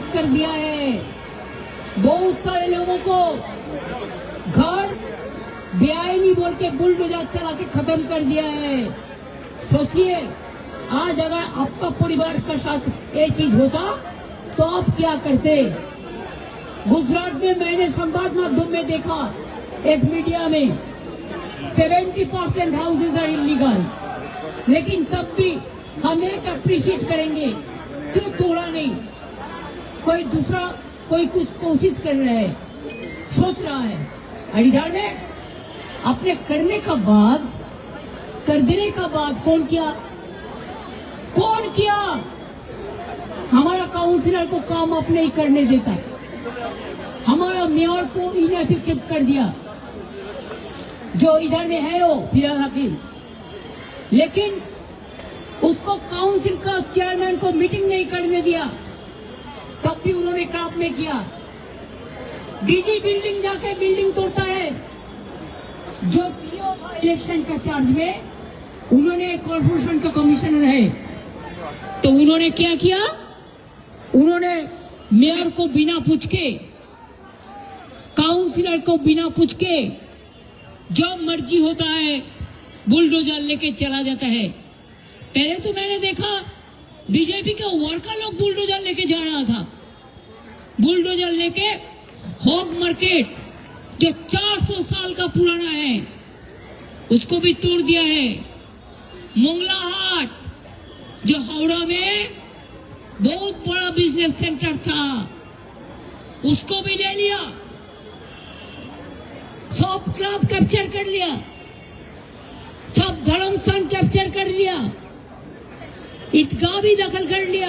बर्बाद कर दिया है। बहुत सारे लोगों को घर बेआईनी बोल के बुलडोजर चला के खत्म कर दिया है। सोचिए, आज अगर आपका परिवार का साथ ये चीज होता तो आप क्या करते। गुजरात में मैंने संवाद माध्यम में देखा, एक मीडिया में 70% हाउसेज आर इलीगल, लेकिन तब भी हम एक अप्रिशिएट करेंगे, क्यों तोड़ा नहीं। कोई दूसरा कोई कुछ कोशिश कर रहा है, सोच रहा है। और इधर में अपने करने का बाद, कर देने का बाद कौन किया? कौन किया? हमारा काउंसिलर को काम अपने ही करने देता, हमारा मेयर को इनएफिक्टिव कर दिया, जो इधर में है वो फिलहाल हकीम। लेकिन उसको काउंसिल का चेयरमैन को मीटिंग नहीं करने दिया, तब भी उन्होंने काम में किया। डीजी बिल्डिंग जाके बिल्डिंग तोड़ता है। जो पीओ था इलेक्शन का चार्ज में, उन्होंने कॉर्पोरेशन का कमिश्नर है, तो उन्होंने क्या किया? उन्होंने मेयर को बिना पूछ के, काउंसिलर को बिना पूछ के, जो मर्जी होता है बुलडोजर लेके चला जाता है। पहले तो मैंने देखा बीजेपी के वर्कर लोग बुलडोजर लेके जा रहा था, बुलडोजर लेके हॉग मार्केट जो 400 साल का पुराना है उसको भी तोड़ दिया है। मोंगला हाट जो हावड़ा में बहुत बड़ा बिजनेस सेंटर था, उसको भी ले लिया। सब क्लब कैप्चर कर लिया, सब धर्म स्थान कैप्चर कर लिया, ईदगाह भी दखल कर लिया,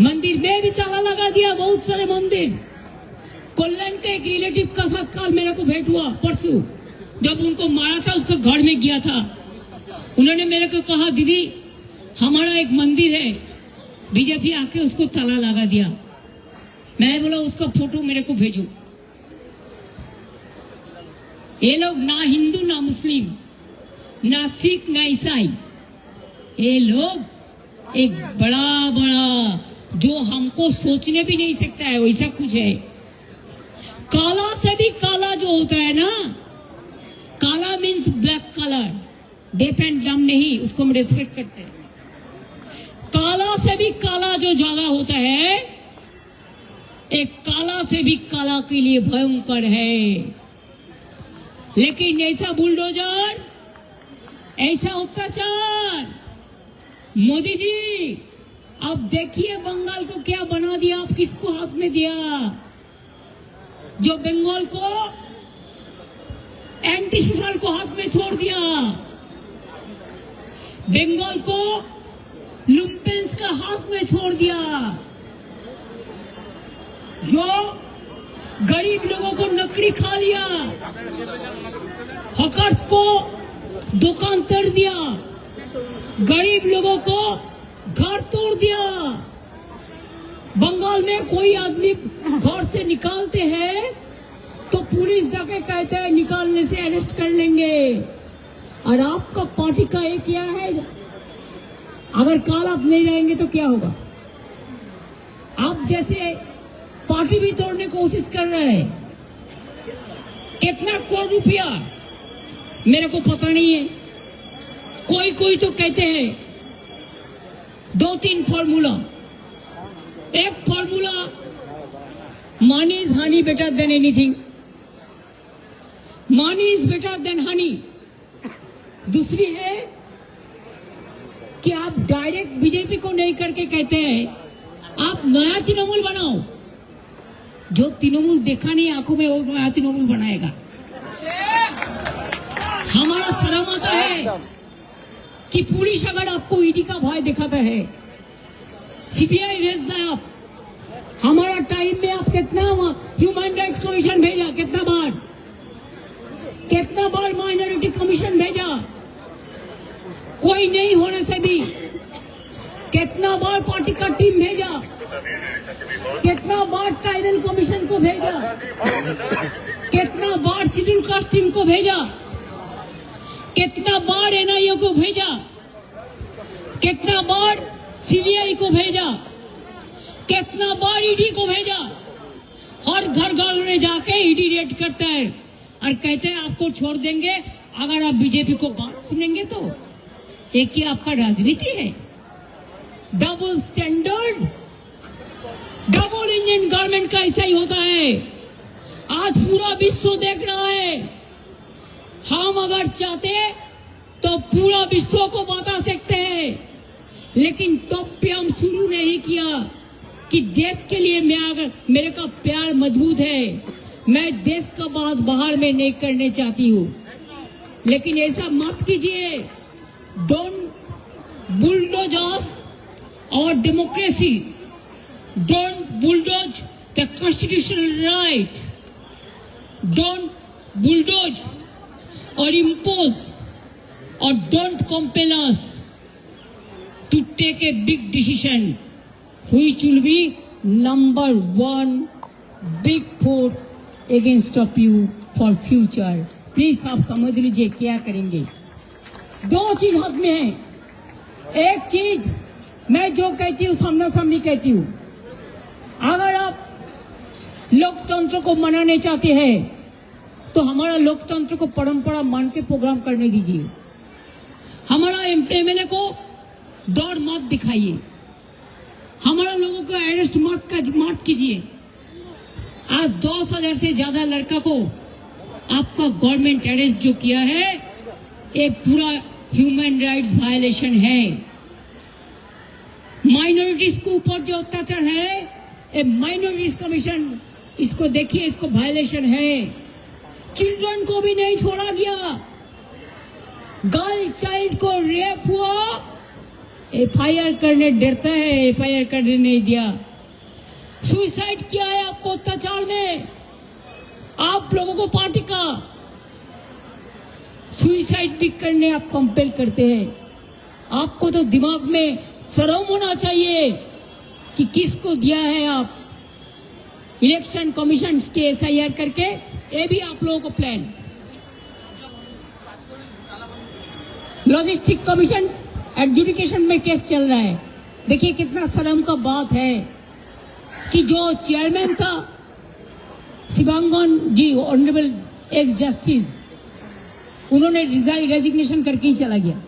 मंदिर में भी ताला लगा दिया। बहुत सारे मंदिर। कल्याण के एक रिलेटिव का साथ कल मेरे को भेंट हुआ परसों, जब उनको मारा था उसके घर में गया था। उन्होंने मेरे को कहा, दीदी हमारा एक मंदिर है, बीजेपी आके उसको ताला लगा दिया। मैं बोला उसका फोटो मेरे को भेजो। ये लोग ना हिंदू ना मुस्लिम ना सिख ना ईसाई, ये लोग एक बड़ा बड़ा जो हमको सोचने भी नहीं सकता है वैसा कुछ है। काला से भी काला जो होता है ना, काला means black colour, deaf and डम नहीं, उसको हम रेस्पेक्ट करते हैं। काला से भी काला जो ज्यादा होता है, एक काला से भी काला के लिए भयंकर है। लेकिन ऐसा बुलडोजर, ऐसा अत्याचार, मोदी जी अब देखिए बंगाल को क्या बना दिया। आप किसको हाथ में दिया? जो बंगाल को एंटी सोशल को हाथ में छोड़ दिया, बंगाल को लुम्पेंस का हाथ में छोड़ दिया, जो गरीब लोगों को नकड़ी खा लिया, हॉकर्स को दुकान तोड़ दिया, गरीब लोगों को घर तोड़ दिया। बंगाल में कोई आदमी घर से निकालते हैं तो पुलिस जाके कहते हैं निकालने से अरेस्ट कर लेंगे। और आपका पार्टी का ये क्या है, अगर काल आप नहीं रहेंगे तो क्या होगा? आप जैसे पार्टी भी तोड़ने की कोशिश कर रहे हैं। कितना करोड़ रुपया मेरे को पता नहीं है। कोई तो कहते हैं 2-3 फॉर्मूला। एक formula, money is Honey better than anything, money is better than Honey. दूसरी है कि आप डायरेक्ट बीजेपी को नहीं करके कहते हैं आप नया तृणमूल बनाओ। जो तृणमूल देखा नहीं आंखों में, वो नया तृणमूल बनाएगा। हमारा शर्म आता है कि पुलिस अगर आपको ईडी का भय दिखाता है, सीबीआई भेज रहा है आप। हमारा टाइम में आप कितना ह्यूमन राइट्स कमीशन भेजा, कितना बार माइनॉरिटी कमीशन भेजा, कोई नहीं होने से भी कितना बार पार्टी का टीम भेजा, कितना बार ट्राइबल कमीशन को भेजा, कितना बार शेड्यूल कास्ट टीम को भेजा, कितना बार एनआईए को भेजा, कितना बार सीबीआई को भेजा। कितना बार ईडी को भेजा, हर घर घर में जाके ईडी रेड करता है और कहते हैं आपको छोड़ देंगे अगर आप बीजेपी को बात सुनेंगे तो। एक ही आपका राजनीति है, double standard, double engine government का ऐसा ही होता है। आज पूरा विश्व देख रहा है, हम अगर चाहते तो पूरा विश्व को बता सकते हैं, लेकिन तब भी हम शुरू नहीं किया कि देश के लिए मैं अगर मेरे का प्यार मजबूत है, मैं देश का बात बाहर में नहीं करने चाहती हूँ। लेकिन ऐसा मत कीजिए, डोंट बुलडोज अस और democracy, don't bulldoze the constitutional right, don't bulldoze और इम्पोज और don't compel us to take a big decision which will be number one big force against of you for future. Please आप समझ लीजिए क्या करेंगे। दो चीज हाथ में है। एक चीज मैं जो कहती हूँ सामना सामनी कहती हूँ, अगर आप लोकतंत्र को मनाने चाहते हैं तो हमारा लोकतंत्र को परंपरा मान के प्रोग्राम करने दीजिए। हमारा एमएलए को डर मत दिखाइए, हमारा लोगों को अरेस्ट मत कीजिए। आज 10,000 से ज्यादा लड़का को आपका गवर्नमेंट अरेस्ट जो किया है, ये पूरा ह्यूमन राइट्स वायलेशन है। माइनॉरिटीज के ऊपर जो अत्याचार है, ये माइनॉरिटीज कमीशन इसको देखिए, इसको वायलेशन है। चिल्ड्रन को भी नहीं छोड़ा गया, गर्ल चाइल्ड को रेप हुआ, एफआईआर करने डरता है, एफआईआर करने नहीं दिया। सुसाइड किया है आपको अत्याचार में, आप लोगों को पार्टी का सुसाइड भी करने आप कंपेल करते हैं। आपको तो दिमाग में शर्म होना चाहिए कि किसको दिया है आप इलेक्शन कमीशन के एसआईआर करके, ये भी आप लोगों को प्लान। लॉजिस्टिक कमीशन एडजुडिकेशन में केस चल रहा है। देखिए कितना शर्म का बात है कि जो चेयरमैन था शिवांगन जी, ऑनरेबल एक्स जस्टिस, उन्होंने रेजिग्नेशन करके ही चला गया।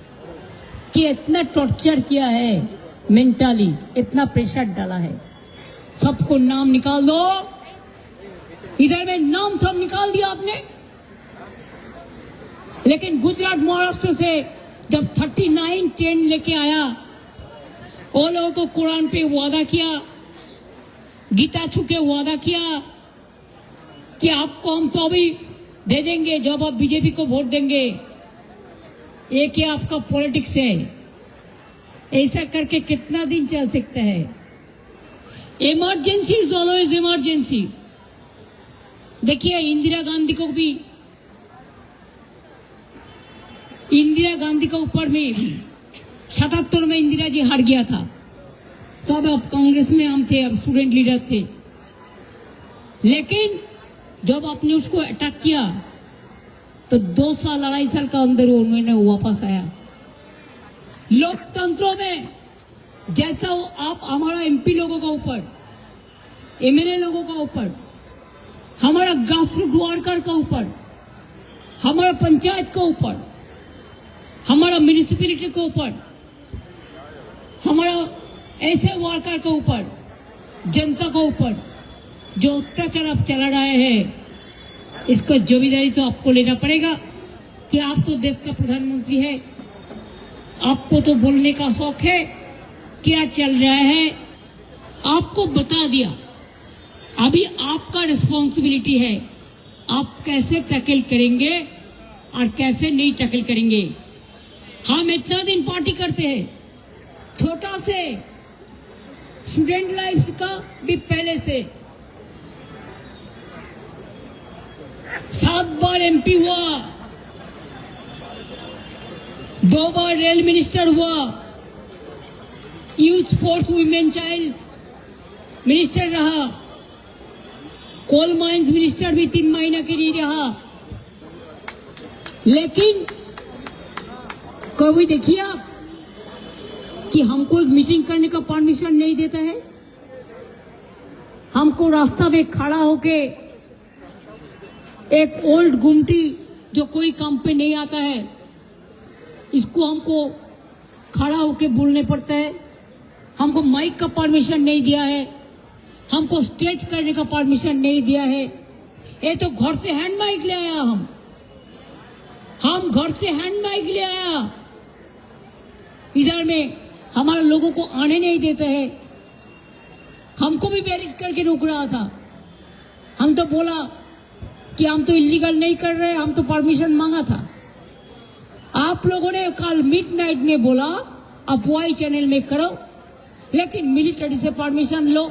कि इतना टॉर्चर किया है मेंटली, इतना प्रेशर डाला है। सबको नाम निकाल दो, इधर में नाम सब निकाल दिया आपने। लेकिन गुजरात महाराष्ट्र से जब 39-10 लेके आया, वो लोगों को कुरान पे वादा किया, गीता छू के वादा किया कि आपको हम तो अभी भेजेंगे जब आप बीजेपी को वोट देंगे। ये क्या आपका पॉलिटिक्स है? ऐसा करके कितना दिन चल सकता है? Emergency is always emergency. देखिए इंदिरा गांधी को भी, इंदिरा गांधी के ऊपर में भी 77 में इंदिरा जी हार गया था, तो अब कांग्रेस में हम थे, अब स्टूडेंट लीडर थे। लेकिन जब आपने उसको अटैक किया तो 2 साल 2.5 साल का अंदर उन्होंने वापस आया। लोकतंत्रों में जैसा आप हमारा एमपी लोगों का ऊपर, एमएलए लोगों का ऊपर, हमारा ग्रासरूट वर्कर का ऊपर, हमारा पंचायत का ऊपर, हमारा म्यूनिसिपैलिटी के ऊपर, हमारा ऐसे वर्कर के ऊपर, जनता के ऊपर जो अत्याचार आप चला रहे हैं, इसका जिम्मेदारी तो आपको लेना पड़ेगा कि आप तो देश का प्रधानमंत्री है, आपको तो बोलने का हक है। क्या चल रहा है आपको बता दिया, अभी आपका रिस्पॉन्सिबिलिटी है, आप कैसे टैकल करेंगे और कैसे नहीं टैकल करेंगे। हम इतना दिन पार्टी करते हैं, छोटा से स्टूडेंट लाइफ का भी पहले से 7 बार एमपी हुआ, 2 बार रेल मिनिस्टर हुआ, youth sports women child minister रहा, कोल माइंस मिनिस्टर भी 3 महीने के लिए रहा। लेकिन कभी देखिए आप कि हमको एक मीटिंग करने का परमिशन नहीं देता है। हमको रास्ता में खड़ा होके एक ओल्ड गुमटी जो कोई काम पे नहीं आता है, इसको हमको खड़ा होके बोलने पड़ता है। हमको माइक का परमिशन नहीं दिया है, हमको स्टेज करने का परमिशन नहीं दिया है। ये तो घर से हैंड माइक ले आया, हम घर से हैंड माइक ले आया। इधर में हमारे लोगों को आने नहीं देते हैं, हमको भी बैरिकेड करके रोक रहा था। हम तो बोला कि हम तो इलीगल नहीं कर रहे, हम तो परमिशन मांगा था। आप लोगों ने कल मिडनाइट में बोला अफवाही चैनल में करो, लेकिन मिलिट्री से परमिशन लो,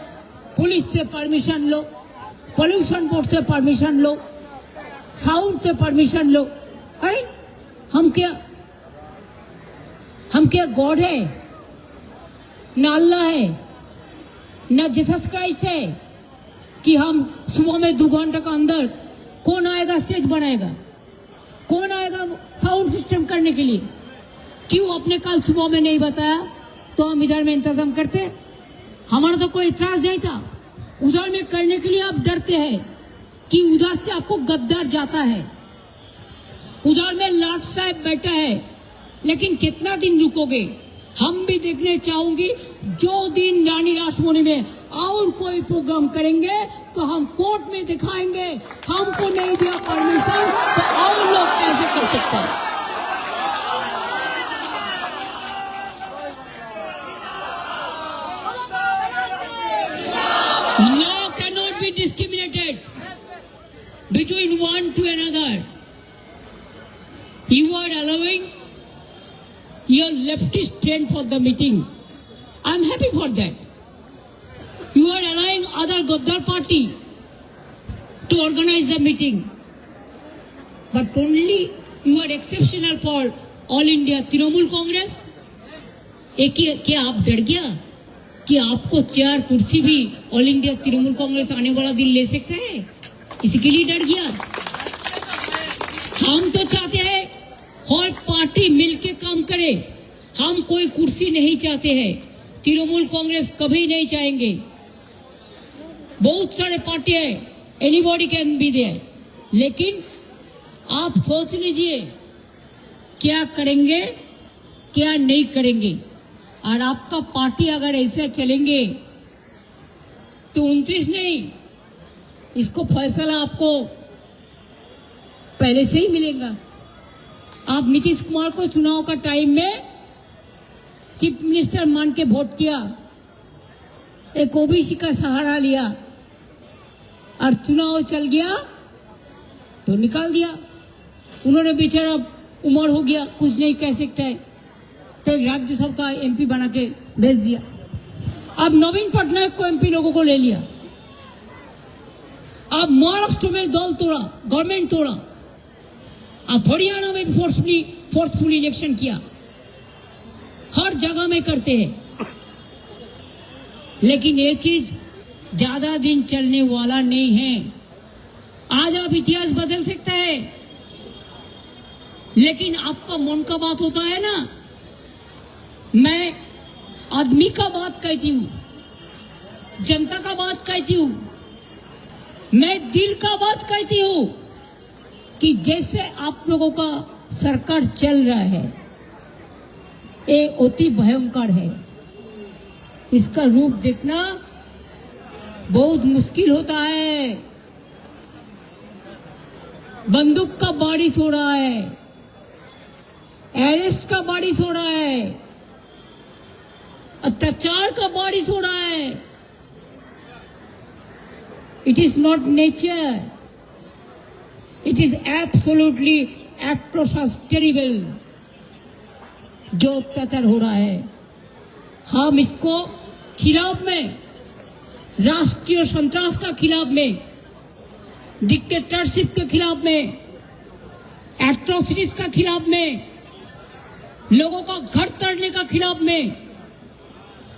पुलिस से परमिशन लो, पोल्यूशन बोर्ड से परमिशन लो, साउंड से परमिशन लो। अरे हम क्या गॉड है? न अल्लाह है, न जीसस क्राइस्ट है कि हम सुबह में 2 घंटे का अंदर कौन आएगा स्टेज बनाएगा, कौन आएगा साउंड सिस्टम करने के लिए? क्यों अपने कल सुबह में नहीं बताया तो हम इधर में इंतजाम करते? हमारा तो कोई इतराज नहीं था। उधर में करने के लिए आप डरते हैं कि उधर से आपको गद्दार जाता है, उधर में लाट साहब बैठा है। लेकिन कितना दिन रुकोगे? हम भी देखने चाहूंगी। जो दिन रानी रासमोनी में और कोई प्रोग्राम करेंगे तो हम कोर्ट में दिखाएंगे, हमको नहीं दिया परमिशन तो और लोग कैसे कर सकते हैं? Law cannot be discriminated between one to another. You are allowing your leftist train for the meeting. I am happy for that. You are allowing other Gaddar party to organize the meeting. But only you are exceptional for All India Trinamool Congress. क्या आप डर गया कि आपको 4 कुर्सी भी all India Trinamool Congress आने वाला दिन ले सकता है? इसी के लिए डर गया? हम तो चाहते हैं हर पार्टी मिलके काम करे। हम कोई कुर्सी नहीं चाहते हैं, तृणमूल कांग्रेस कभी नहीं चाहेंगे। बहुत सारे पार्टी है, एनीबॉडी कैन बी देयर, लेकिन आप सोच लीजिए क्या करेंगे क्या नहीं करेंगे। और आपका पार्टी अगर ऐसे चलेंगे तो 29 नहीं, इसको फैसला आपको पहले से ही मिलेगा। आप नीतीश कुमार को चुनाव का टाइम में चीफ मिनिस्टर मान के वोट किया, एक ओबीसी का सहारा लिया और चुनाव चल गया तो निकाल दिया। उन्होंने बेचारा उम्र हो गया, कुछ नहीं कह सकता है, तो एक राज्यसभा का एमपी बना के भेज दिया। अब नवीन पटनायक को एमपी लोगों को ले लिया। अब महाराष्ट्र में दल तोड़ा, गवर्नमेंट तोड़ा। अब हरियाणा में भी फोर्सफुली इलेक्शन किया। हर जगह में करते हैं, लेकिन ये चीज ज्यादा दिन चलने वाला नहीं है। आज आप इतिहास बदल सकता है, लेकिन आपका मन का बात होता है ना। मैं आदमी का बात कहती हूँ, जनता का बात कहती हूँ, मैं दिल का बात कहती हूँ कि जैसे आप लोगों का सरकार चल रहा है ये अति भयंकर है। इसका रूप देखना बहुत मुश्किल होता है। बंदूक का बारिश हो रहा है, अरेस्ट का बारिश हो रहा है, अत्याचार का बारिश हो रहा है। It is not nature, it is absolutely atrocious terrible जो अत्याचार हो रहा है। हम इसको खिलाफ में, राष्ट्रीय संतरास का खिलाफ में, डिक्टेटरशिप के खिलाफ में, एट्रोसिटीज का खिलाफ में, लोगों का घर तोड़ने का खिलाफ में,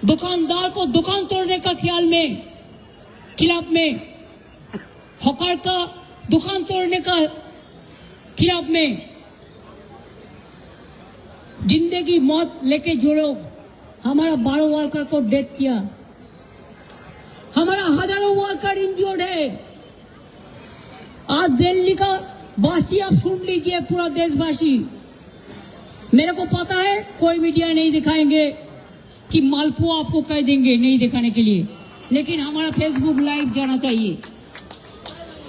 दुकानदार को दुकान तोड़ने का खिलाफ में, हॉकर का दुकान तोड़ने का खिलाफ में, जिंदगी मौत लेके जो लोग हमारा 12 वर्कर को डेथ किया, हमारा हजारों वर्कर आज दिल्ली का वासी आप सुन लीजिए, पूरा देशवासी। मेरे को पता है कोई मीडिया नहीं दिखाएंगे कि मालपुआ आपको कह देंगे नहीं दिखाने के लिए, लेकिन हमारा फेसबुक लाइव जाना चाहिए,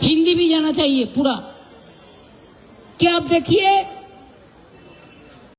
हिंदी भी जाना चाहिए पूरा। क्या आप देखिए